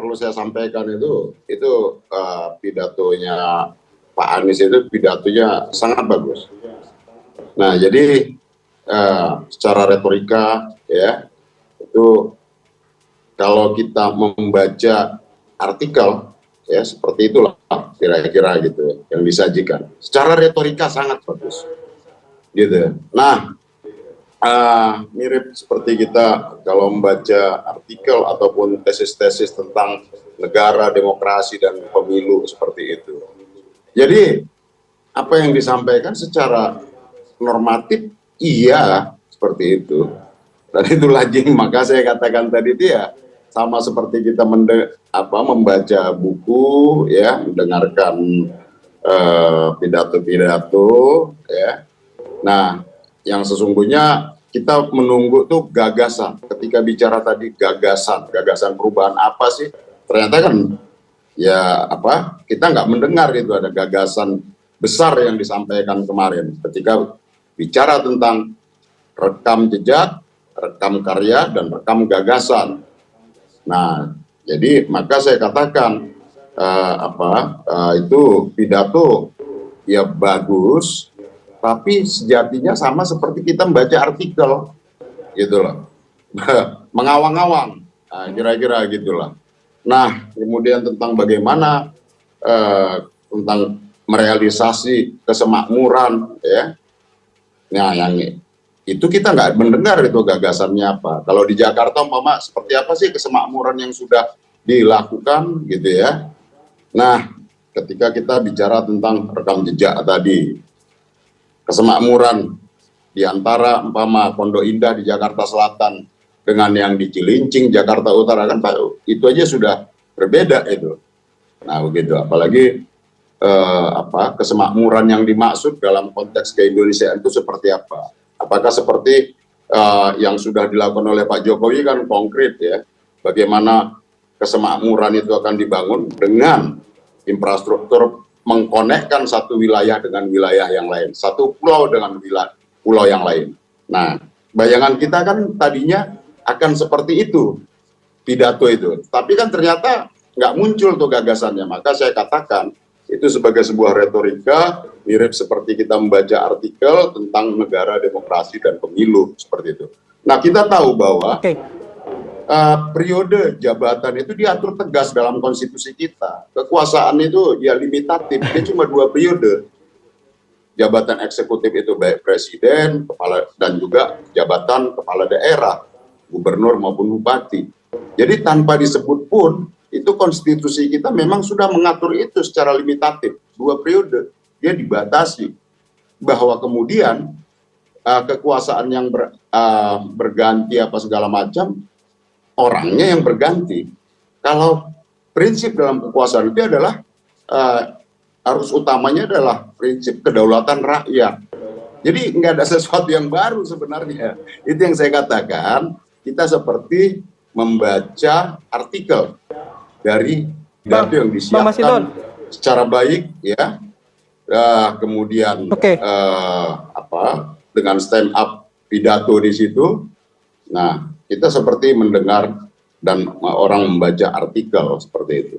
perlu saya sampaikan itu pidatonya Pak Anies itu pidatonya sangat bagus. Nah, jadi secara retorika ya itu kalau kita membaca artikel ya seperti itulah kira-kira gitu yang disajikan. Secara retorika sangat bagus, gitu. Nah, mirip seperti kita kalau membaca artikel ataupun tesis-tesis tentang negara, demokrasi dan pemilu seperti itu. Jadi apa yang disampaikan secara normatif iya seperti itu. Dan itu lagi maka saya katakan tadi itu ya sama seperti kita membaca buku ya, mendengarkan pidato-pidato ya. Nah, yang sesungguhnya kita menunggu tuh gagasan. Ketika bicara tadi gagasan perubahan apa sih? Ternyata kan ya kita nggak mendengar itu ada gagasan besar yang disampaikan kemarin ketika bicara tentang rekam jejak, rekam karya, dan rekam gagasan. Nah, jadi maka saya katakan itu pidato ya bagus, tapi sejatinya sama seperti kita membaca artikel, gitu loh, mengawang-awang, kira-kira gitulah. Nah, kemudian tentang bagaimana tentang merealisasi kesemakmuran, ya. Nah, yang itu kita nggak mendengar itu gagasannya apa. Kalau di Jakarta, umpama seperti apa sih kesemakmuran yang sudah dilakukan, gitu ya. Nah, ketika kita bicara tentang rekam jejak tadi, kesemakmuran di antara umpama Pondok Indah di Jakarta Selatan dengan yang di Cilincing, Jakarta Utara kan itu aja sudah berbeda itu. Nah, begitu. Apalagi kesemakmuran yang dimaksud dalam konteks keindonesiaan itu seperti apa? Apakah seperti yang sudah dilakukan oleh Pak Jokowi kan konkret ya, bagaimana kesemakmuran itu akan dibangun dengan infrastruktur mengkonekkan satu wilayah dengan wilayah yang lain, satu pulau dengan pulau yang lain. Nah, bayangan kita kan tadinya akan seperti itu, pidato itu. Tapi kan ternyata nggak muncul tuh gagasannya. Maka saya katakan, itu sebagai sebuah retorika mirip seperti kita membaca artikel tentang negara, demokrasi, dan pemilu seperti itu. Nah, kita tahu bahwa periode jabatan itu diatur tegas dalam konstitusi kita. Kekuasaan itu ya limitatif, dia cuma 2 periode. Jabatan eksekutif itu baik presiden, kepala, dan juga jabatan kepala daerah, gubernur maupun bupati. Jadi tanpa disebut pun, itu konstitusi kita memang sudah mengatur itu secara limitatif, 2 periode. Dia dibatasi bahwa kemudian kekuasaan yang berganti apa segala macam, orangnya yang berganti. Kalau prinsip dalam kekuasaan itu adalah arus utamanya adalah prinsip kedaulatan rakyat. Jadi nggak ada sesuatu yang baru sebenarnya. Itu yang saya katakan, kita seperti membaca artikel dari pidato yang disiapkan secara baik ya, kemudian dengan stand up pidato di situ. Nah, kita seperti mendengar dan orang membaca artikel seperti itu.